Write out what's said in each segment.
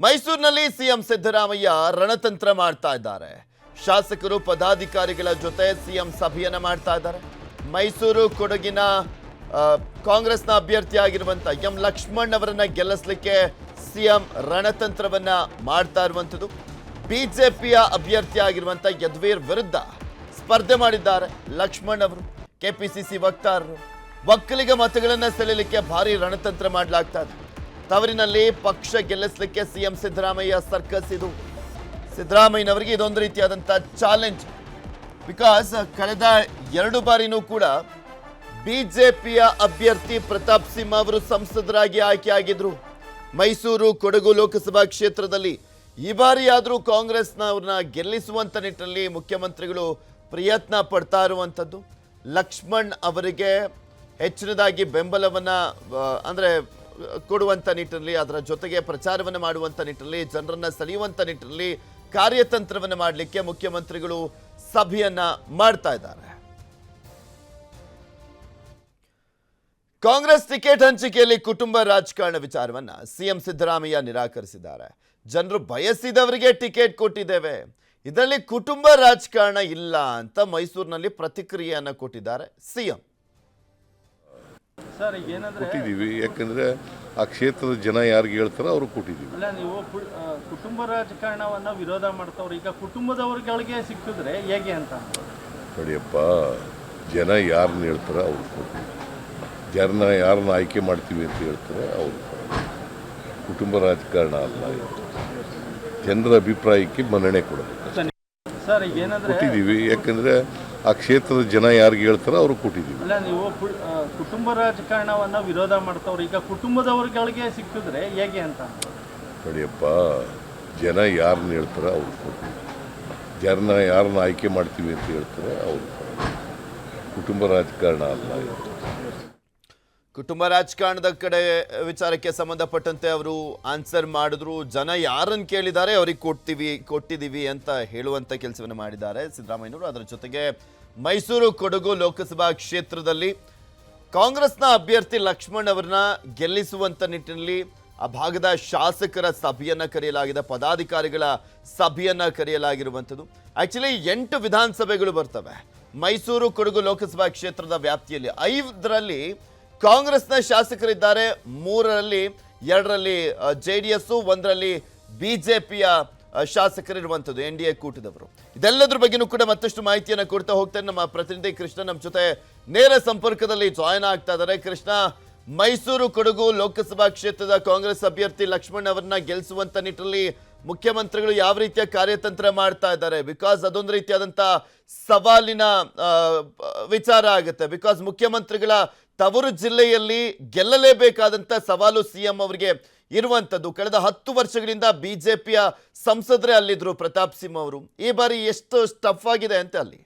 ಮೈಸೂರಿನಲ್ಲಿ ಸಿಎಂ ಸಿದ್ದರಾಮಯ್ಯ ರಣತಂತ್ರ ಮಾಡ್ತಾ ಇದ್ದಾರೆ. ಶಾಸಕರು ಪದಾಧಿಕಾರಿಗಳ ಜೊತೆ ಸಿಎಂ ಸಭೆಯನ್ನ ಮಾಡ್ತಾ ಇದ್ದಾರೆ. ಮೈಸೂರು ಕೊಡಗಿನ ಕಾಂಗ್ರೆಸ್ನ ಅಭ್ಯರ್ಥಿಯಾಗಿರುವಂತ ಎಂ ಲಕ್ಷ್ಮಣ್ ಅವರನ್ನ ಗೆಲ್ಲಿಸಲಿಕ್ಕೆ ಸಿಎಂ ರಣತಂತ್ರವನ್ನ ಮಾಡ್ತಾ ಇರುವಂತದ್ದು. ಬಿಜೆಪಿಯ ಅಭ್ಯರ್ಥಿಯಾಗಿರುವಂತ ಯದುವೀರ್ ವಿರುದ್ಧ ಸ್ಪರ್ಧೆ ಮಾಡಿದ್ದಾರೆ ಲಕ್ಷ್ಮಣ್ ಅವರು. ಕೆಪಿಸಿಸಿ ವಕ್ತಾರರು ಒಕ್ಕಲಿಗ ಮತಗಳನ್ನ ಸೆಳೆಯಲಿಕ್ಕೆ ಭಾರಿ ರಣತಂತ್ರ ಮಾಡಲಾಗ್ತಾ ಇದೆ. ತವರಿನಲ್ಲಿ ಪಕ್ಷ ಗೆಲ್ಲಿಸಲಿಕ್ಕೆ ಸಿಎಂ ಸಿದ್ದರಾಮಯ್ಯ ಸರ್ಕಸ್ ಇದು. ಸಿದ್ದರಾಮಯ್ಯನವರಿಗೆ ಇದೊಂದು ರೀತಿಯಾದಂಥ ಚಾಲೆಂಜ್. ಬಿಕಾಸ್ ಕಳೆದ 2 ಬಾರಿನೂ ಕೂಡ ಬಿಜೆಪಿಯ ಅಭ್ಯರ್ಥಿ ಪ್ರತಾಪ್ ಸಿಂಹ ಅವರು ಸಂಸದರಾಗಿ ಆಯ್ಕೆಯಾಗಿದ್ರು ಮೈಸೂರು ಕೊಡಗು ಲೋಕಸಭಾ ಕ್ಷೇತ್ರದಲ್ಲಿ. ಈ ಬಾರಿಯಾದರೂ ಕಾಂಗ್ರೆಸ್ನವ್ರನ್ನ ಗೆಲ್ಲಿಸುವಂತ ನಿಟ್ಟಿನಲ್ಲಿ ಮುಖ್ಯಮಂತ್ರಿಗಳು ಪ್ರಯತ್ನ ಪಡ್ತಾ ಇರುವಂಥದ್ದು. ಲಕ್ಷ್ಮಣ್ ಅವರಿಗೆ ಹೆಚ್ಚಿನದಾಗಿ ಬೆಂಬಲವನ್ನ ಕೊಡುವಂತ ನಿಟ್ಟಿನಲ್ಲಿ, ಅದರ ಜೊತೆಗೆ ಪ್ರಚಾರವನ್ನು ಮಾಡುವಂತ ನಿಟ್ಟಿನಲ್ಲಿ, ಜನರನ್ನ ಸೆಳೆಯುವಂತ ನಿಟ್ಟಿನಲ್ಲಿ ಕಾರ್ಯತಂತ್ರವನ್ನು ಮಾಡಲಿಕ್ಕೆ ಮುಖ್ಯಮಂತ್ರಿಗಳು ಸಭೆಯನ್ನ ಮಾಡ್ತಾ ಇದ್ದಾರೆ. ಕಾಂಗ್ರೆಸ್ ಟಿಕೆಟ್ ಹಂಚಿಕೆಯಲ್ಲಿ ಕುಟುಂಬ ರಾಜಕಾರಣ ವಿಚಾರವನ್ನ ಸಿಎಂ ಸಿದ್ದರಾಮಯ್ಯ ನಿರಾಕರಿಸಿದ್ದಾರೆ. ಜನರು ಬಯಸಿದವರಿಗೆ ಟಿಕೆಟ್ ಕೊಟ್ಟಿದ್ದೇವೆ, ಇದರಲ್ಲಿ ಕುಟುಂಬ ರಾಜಕಾರಣ ಇಲ್ಲ ಅಂತ ಮೈಸೂರಿನಲ್ಲಿ ಪ್ರತಿಕ್ರಿಯೆಯನ್ನ ಕೊಟ್ಟಿದ್ದಾರೆ ಸಿಎಂ. ಕೊಟ್ಟಿದ್ದೀವಿ, ಯಾಕಂದ್ರೆ ಆ ಕ್ಷೇತ್ರದ ಜನ ಯಾರಿಗೆ ಹೇಳ್ತಾರೋ ಅವ್ರು ಕೊಟ್ಟಿದ್ದೀವಿ. ಅಲ್ಲ, ನೀವು ಕುಟುಂಬ ರಾಜಕಾರಣವನ್ನ ವಿರೋಧ ಮಾಡ್ತಾವ್ರು, ಈಗ ಕುಟುಂಬದವ್ರಿಗೆ ಸಿಕ್ಕಿದ್ರೆ ಹೇಗೆ ಅಂತ ನೋಡಿಯಪ್ಪ, ಜನ ಯಾರನ್ನ ಹೇಳ್ತಾರೋ ಅವ್ರು ಕೊಡ್ತೀವಿ. ಯಾರನ್ನ ಆಯ್ಕೆ ಮಾಡ್ತೀವಿ ಅಂತ ಹೇಳ್ತಾರೆ ಅವ್ರು. ಕುಟುಂಬ ರಾಜಕಾರಣ ಅಲ್ಲ, ಜನರ ಅಭಿಪ್ರಾಯಕ್ಕೆ ಮನ್ನಣೆ ಕೊಡಬೇಕು. ಕೊಟ್ಟಿದ್ದೀವಿ, ಯಾಕಂದ್ರೆ ಆ ಕ್ಷೇತ್ರದ ಜನ ಯಾರಿಗೆ ಹೇಳ್ತಾರೋ ಅವ್ರು ಕೊಟ್ಟಿದ್ದೀವಿ. ಅಲ್ಲ, ನೀವು ಕುಟುಂಬ ರಾಜಕಾರಣವನ್ನ ವಿರೋಧ ಮಾಡ್ತಾವ್ರು, ಈಗ ಕುಟುಂಬದವ್ರಿಗೆ ಸಿಕ್ಕಿದ್ರೆ ಹೇಗೆ ಅಂತ ನೋಡಿಯಪ್ಪ, ಜನ ಯಾರನ್ನ ಹೇಳ್ತಾರೋ ಅವ್ರು ಕೊಡ್ತೀವಿ. ಯಾರನ್ನ ಆಯ್ಕೆ ಮಾಡ್ತೀವಿ ಅಂತ ಹೇಳ್ತಾರೆ ಅವ್ರು. ಕುಟುಂಬ ರಾಜಕಾರಣ ಅಲ್ಲ. ಕುಟುಂಬ ರಾಜಕಾರಣದ ಕಡೆ ವಿಚಾರಕ್ಕೆ ಸಂಬಂಧಪಟ್ಟಂತೆ ಅವರು ಆನ್ಸರ್ ಮಾಡಿದ್ರು. ಜನ ಯಾರನ್ನು ಕೇಳಿದ್ದಾರೆ ಅವ್ರಿಗೆ ಕೊಟ್ಟಿದ್ದೀವಿ ಅಂತ ಹೇಳುವಂತ ಕೆಲಸವನ್ನು ಮಾಡಿದ್ದಾರೆ ಸಿದ್ದರಾಮಯ್ಯನವರು. ಅದರ ಜೊತೆಗೆ ಮೈಸೂರು ಕೊಡಗು ಲೋಕಸಭಾ ಕ್ಷೇತ್ರದಲ್ಲಿ ಕಾಂಗ್ರೆಸ್ನ ಅಭ್ಯರ್ಥಿ ಲಕ್ಷ್ಮಣ್ ಅವರನ್ನ ಗೆಲ್ಲಿಸುವಂತ ನಿಟ್ಟಿನಲ್ಲಿ ಆ ಭಾಗದ ಶಾಸಕರ ಸಭೆಯನ್ನ ಕರೆಯಲಾಗಿದೆ, ಪದಾಧಿಕಾರಿಗಳ ಸಭೆಯನ್ನ ಕರೆಯಲಾಗಿರುವಂಥದ್ದು. ಆಕ್ಚುಲಿ 8 ವಿಧಾನಸಭೆಗಳು ಬರ್ತವೆ ಮೈಸೂರು ಕೊಡಗು ಲೋಕಸಭಾ ಕ್ಷೇತ್ರದ ವ್ಯಾಪ್ತಿಯಲ್ಲಿ. 5ರಲ್ಲಿ ಕಾಂಗ್ರೆಸ್ನ ಶಾಸಕರಿದ್ದಾರೆ, 3ರಲ್ಲಿ 2ರಲ್ಲಿ JDS, 1ರಲ್ಲಿ ಬಿಜೆಪಿಯ ಶಾಸಕರಿರುವಂಥದ್ದು, NDA ಕೂಟದವರು. ಇದೆಲ್ಲದ್ರ ಬಗ್ಗೆನೂ ಕೂಡ ಮತ್ತಷ್ಟು ಮಾಹಿತಿಯನ್ನು ಕೊಡ್ತಾ ಹೋಗ್ತಾರೆ ನಮ್ಮ ಪ್ರತಿನಿಧಿ ಕೃಷ್ಣ ನಮ್ಮ ಜೊತೆ ನೇರ ಸಂಪರ್ಕದಲ್ಲಿ ಜಾಯ್ನ್ ಆಗ್ತಾ ಇದ್ದಾರೆ. ಕೃಷ್ಣ, ಮೈಸೂರು ಕೊಡಗು ಲೋಕಸಭಾ ಕ್ಷೇತ್ರದ ಕಾಂಗ್ರೆಸ್ ಅಭ್ಯರ್ಥಿ ಲಕ್ಷ್ಮಣ್ ಅವರನ್ನ ಗೆಲ್ಲಿಸುವಂತ ನಿಟ್ಟಿನಲ್ಲಿ ಮುಖ್ಯಮಂತ್ರಿಗಳು ಯಾವ ರೀತಿಯ ಕಾರ್ಯತಂತ್ರ ಮಾಡ್ತಾ ಇದ್ದಾರೆ? ಬಿಕಾಸ್ ಅದೊಂದು ರೀತಿಯಾದಂಥ ಸವಾಲಿನ ವಿಚಾರ ಆಗುತ್ತೆ. ಬಿಕಾಸ್ ಮುಖ್ಯಮಂತ್ರಿಗಳ ತವರು ಜಿಲ್ಲೆಯಲ್ಲಿ ಗೆಲ್ಲಲೇಬೇಕಾದಂಥ ಸವಾಲು ಸಿಎಂ ಅವರಿಗೆ ಇರುವಂಥದ್ದು. ಕಳೆದ 10 ವರ್ಷಗಳಿಂದ ಬಿಜೆಪಿಯ ಸಂಸದರೇ ಅಲ್ಲಿದ್ರು ಪ್ರತಾಪ್ ಸಿಂಹ ಅವರು. ಈ ಬಾರಿ ಎಷ್ಟು ಟಫ್ ಆಗಿದೆ ಅಂತ ಅಲ್ಲಿ?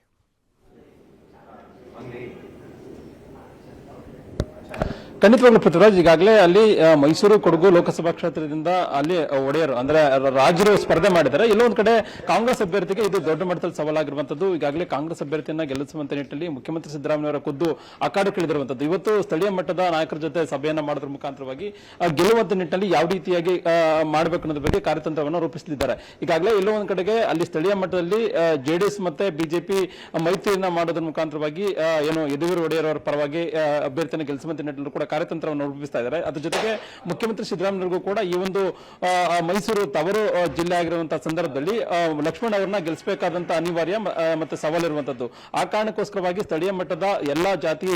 ಖಂಡಿತವಾಗ್ಲೂ ಪೃಥ್ವಿರಾಜ್, ಈಗಾಗಲೇ ಅಲ್ಲಿ ಮೈಸೂರು ಕೊಡಗು ಲೋಕಸಭಾ ಕ್ಷೇತ್ರದಿಂದ ಅಲ್ಲಿ ಒಡೆಯರು ಅಂದ್ರೆ ರಾಜರು ಸ್ಪರ್ಧೆ ಮಾಡಿದ್ದಾರೆ. ಇಲ್ಲೊಂದು ಕಡೆ ಕಾಂಗ್ರೆಸ್ ಅಭ್ಯರ್ಥಿಗೆ ಇದು ದೊಡ್ಡ ಮಟ್ಟದಲ್ಲಿ ಸವಾಲಾಗಿರುವಂತದ್ದು. ಈಗಾಗಲೇ ಕಾಂಗ್ರೆಸ್ ಅಭ್ಯರ್ಥಿಯನ್ನ ಗೆಲ್ಲಿಸುವಂತ ನಿಟ್ಟಿನಲ್ಲಿ ಮುಖ್ಯಮಂತ್ರಿ ಸಿದ್ದರಾಮಯ್ಯ ಖುದ್ದು ಅಖಾಡಕ್ಕಿಳಿದಿರುವಂತದ್ದು. ಇವತ್ತು ಸ್ಥಳೀಯ ಮಟ್ಟದ ನಾಯಕರ ಜೊತೆ ಸಭೆಯನ್ನ ಮಾಡೋದ್ರ ಮುಖಾಂತರವಾಗಿ ಗೆಲ್ಲುವಂತ ನಿಟ್ಟಿನಲ್ಲಿ ಯಾವ ರೀತಿಯಾಗಿ ಮಾಡಬೇಕು ಅನ್ನೋದ್ರ ಬಗ್ಗೆ ಕಾರ್ಯತಂತ್ರವನ್ನು ರೂಪಿಸಲಿದ್ದಾರೆ. ಈಗಾಗಲೇ ಎಲ್ಲೋ ಒಂದ್ ಕಡೆಗೆ ಅಲ್ಲಿ ಸ್ಥಳೀಯ ಮಟ್ಟದಲ್ಲಿ JDS ಮತ್ತೆ ಬಿಜೆಪಿ ಮೈತ್ರಿಯನ್ನ ಮಾಡೋದ್ರ ಮುಖಾಂತರವಾಗಿ ಏನು ಯದುವೀರ್ ಒಡೆಯರ್ ಅವರ ಪರವಾಗಿ ಅಭ್ಯರ್ಥಿಯನ್ನು ಗೆಲ್ಲಿಸುವಂತ ನಿಟ್ಟಿನಲ್ಲಿ ಕೂಡ ಕಾರ್ಯತಂತ್ರವನ್ನು ರೂಪಿಸ್ತಾ ಇದ್ದಾರೆ. ಅದ್ರ ಜೊತೆಗೆ ಮುಖ್ಯಮಂತ್ರಿ ಸಿದ್ದರಾಮಯ್ಯಗೂ ಕೂಡ ಈ ಒಂದು ಮೈಸೂರು ತವರು ಜಿಲ್ಲೆ ಆಗಿರುವಂತಹ ಸಂದರ್ಭದಲ್ಲಿ ಲಕ್ಷ್ಮಣ್ ಅವರನ್ನ ಗೆಲ್ಲಿಸಬೇಕಾದಂತ ಅನಿವಾರ್ಯ ಮತ್ತೆ ಸವಾಲಿರುವಂತದ್ದು. ಆ ಕಾರಣಕ್ಕೋಸ್ಕರವಾಗಿ ಸ್ಥಳೀಯ ಮಟ್ಟದ ಎಲ್ಲಾ ಜಾತಿ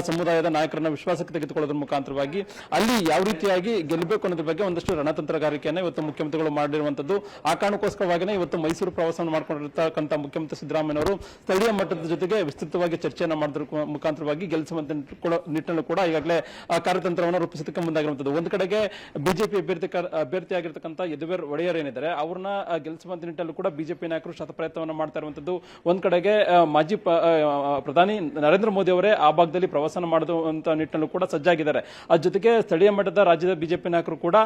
ಸಮುದಾಯದ ನಾಯಕರನ್ನ ವಿಶ್ವಾಸಕ್ಕೆ ತೆಗೆದುಕೊಳ್ಳೋದ್ರ ಮುಖಾಂತರವಾಗಿ ಅಲ್ಲಿ ಯಾವ ರೀತಿಯಾಗಿ ಗೆಲ್ಲಬೇಕು ಅನ್ನೋದ್ರ ಬಗ್ಗೆ ಒಂದಷ್ಟು ರಣತಂತ್ರಗಾರಿಕೆಯನ್ನು ಇವತ್ತು ಮುಖ್ಯಮಂತ್ರಿಗಳು ಮಾಡಿರುವಂತದ್ದು. ಆ ಕಾರಣಕ್ಕೋಸ್ಕರವಾಗಿನೇ ಇವತ್ತು ಮೈಸೂರು ಪ್ರವಾಸವನ್ನು ಮಾಡ್ಕೊಂಡಿರ್ತಕ್ಕಂಥ ಮುಖ್ಯಮಂತ್ರಿ ಸಿದ್ದರಾಮಯ್ಯವರು ಸ್ಥಳೀಯ ಮಟ್ಟದ ಜೊತೆಗೆ ವಿಸ್ತೃತವಾಗಿ ಚರ್ಚೆಯನ್ನು ಮಾಡೋದ್ರ ಮುಖಾಂತರವಾಗಿ ಗೆಲ್ಲಿಸುವಂತ ನಿಟ್ಟಿನಲ್ಲಿ ಕೂಡ ಈಗಾಗಲೇ ಕಾರ್ಯತಂತ್ರವನ್ನು ರೂಪಿಸೋದಕ್ಕೆ ಮುಂದಾಗಿರುವಂತದ್ದು. ಒಂದು ಕಡೆಗೆ ಬಿಜೆಪಿ ಅಭ್ಯರ್ಥಿಯಾಗಿರ್ತಕ್ಕಂಥ ಯದುವೀರ್ ಒಡೆಯರ್ ಏನಿದ್ದಾರೆ ಅವ್ರನ್ನ ಗೆಲ್ಲಿಸುವಂತ ನಿಟ್ಟಿನಲ್ಲೂ ಕೂಡ ಬಿಜೆಪಿ ನಾಯಕರು ಶತಪ್ರಯತ್ನವನ್ನು ಮಾಡ್ತಾ ಇರುವಂತದ್ದು. ಒಂದ್ ಕಡೆಗೆ ಮಾಜಿ ಪ್ರಧಾನಿ ನರೇಂದ್ರ ಮೋದಿ ಅವರೇ ಆ ಭಾಗದಲ್ಲಿ ಪ್ರವಾಸನ ಮಾಡುವಂತ ನಿಟ್ಟಿನಲ್ಲೂ ಕೂಡ ಸಜ್ಜಾಗಿದ್ದಾರೆ. ಅದ್ರ ಜೊತೆಗೆ ಸ್ಥಳೀಯ ಮಟ್ಟದ ರಾಜ್ಯದ ಬಿಜೆಪಿ ನಾಯಕರು ಕೂಡ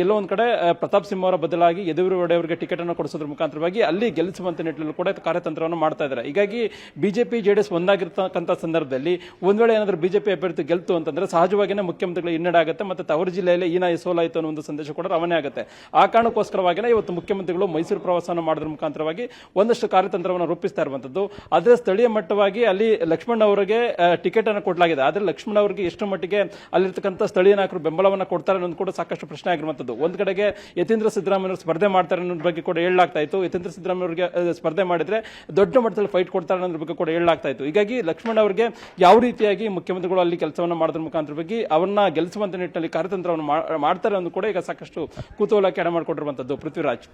ಎಲ್ಲೋ ಒಂದ್ ಕಡೆ ಪ್ರತಾಪ್ ಸಿಂಹ ಅವರ ಬದಲಾಗಿ ಯದುವೀರ್ ಒಡೆಯವರಿಗೆ ಟಿಕೆಟ್ ಅನ್ನು ಕೊಡಿಸೋದ್ರ ಮುಖಾಂತರವಾಗಿ ಅಲ್ಲಿ ಗೆಲ್ಲಿಸುವಂತ ನಿಟ್ಟಿನಲ್ಲೂ ಕೂಡ ಕಾರ್ಯತಂತ್ರವನ್ನು ಮಾಡ್ತಾ ಇದ್ದಾರೆ. ಹೀಗಾಗಿ ಬಿಜೆಪಿ JDS ಒಂದಾಗಿರ್ತಕ್ಕಂಥ ಸಂದರ್ಭದಲ್ಲಿ ಒಂದ್ ವೇಳೆ ಏನಾದ್ರೂ ಬಿಜೆಪಿ ಅಭ್ಯರ್ಥಿ ಗೆಲ್ತು ಅಂತಂದ್ರೆ ಸಹಜ ಸಹಜವಾಗಿಯೇ ಮುಖ್ಯಮಂತ್ರಿಗಳು ಹಿನ್ನಡೆ ಆಗುತ್ತೆ ಮತ್ತೆ ತವರು ಜಿಲ್ಲೆಯಲ್ಲಿ ಹೀನಾಯಿ ಸೋಲಾಯಿತು ಅನ್ನೋ ಒಂದು ಸಂದೇಶ ಕೂಡ ರವಾನೆ ಆಗುತ್ತೆ. ಆ ಕಾರಣಕ್ಕೋಸ್ಕರವಾಗಿಯೇ ಇವತ್ತು ಮುಖ್ಯಮಂತ್ರಿಗಳು ಮೈಸೂರು ಪ್ರವಾಸವನ್ನು ಮಾಡೋದ್ರ ಮುಖಾಂತರವಾಗಿ ಒಂದಷ್ಟು ಕಾರ್ಯತಂತ್ರವನ್ನು ರೂಪಿಸ್ತಾ ಇರುವಂತದ್ದು. ಆದರೆ ಸ್ಥಳೀಯ ಮಟ್ಟವಾಗಿ ಅಲ್ಲಿ ಲಕ್ಷ್ಮಣ್ ಅವರಿಗೆ ಟಿಕೆಟ್ ಅನ್ನು ಕೊಡಲಾಗಿದೆ. ಆದರೆ ಲಕ್ಷ್ಮಣ್ ಅವರಿಗೆ ಎಷ್ಟು ಮಟ್ಟಿಗೆ ಅಲ್ಲಿರ್ತಕ್ಕಂಥ ಸ್ಥಳೀಯ ನಾಯಕರು ಬೆಂಬಲವನ್ನು ಕೊಡ್ತಾರೆ ಅನ್ನೋದು ಕೂಡ ಸಾಕಷ್ಟು ಪ್ರಶ್ನೆ ಆಗಿರುವಂತದ್ದು. ಒಂದ್ ಕಡೆಗೆ ಯತೀಂದ್ರ ಸಿದ್ದರಾಮಯ್ಯ ಸ್ಪರ್ಧೆ ಮಾಡ್ತಾರೆ ಅನ್ನೋದ್ರ ಬಗ್ಗೆ ಕೂಡ ಹೇಳಲಾಗ್ತಾ ಇತ್ತು. ಯತೀಂದ್ರ ಸಿದ್ದರಾಮಯ್ಯ ಅವರಿಗೆ ಸ್ಪರ್ಧೆ ಮಾಡಿದ್ರೆ ದೊಡ್ಡ ಮಟ್ಟದಲ್ಲಿ ಫೈಟ್ ಕೊಡ್ತಾರೆ ಅನ್ನೋದ್ರ ಬಗ್ಗೆ ಕೂಡ ಹೇಳಲಾಗ್ತಾ ಇತ್ತು. ಹೀಗಾಗಿ ಲಕ್ಷ್ಮಣ್ ಅವರಿಗೆ ಯಾವ ರೀತಿಯಾಗಿ ಮುಖ್ಯಮಂತ್ರಿಗಳು ಅಲ್ಲಿ ಕೆಲಸವನ್ನು ಮಾಡೋದ್ರ ಮುಖಾಂತರವಾಗಿ ಅವರನ್ನ ಗೆಲ್ಲಿಸುವಂತ ನಿಟ್ಟಿನಲ್ಲಿ ಕಾರ್ಯತಂತ್ರವನ್ನು ಮಾಡ್ತಾರೆ ಅನ್ನೋದು ಕೂಡ ಈಗ ಸಾಕಷ್ಟು ಕುತೂಹಲಕ್ಕೆ ಎಡೆ ಮಾಡಿಕೊಂಡಿರುವಂತದ್ದು. ಪೃಥ್ವಿರಾಜ್.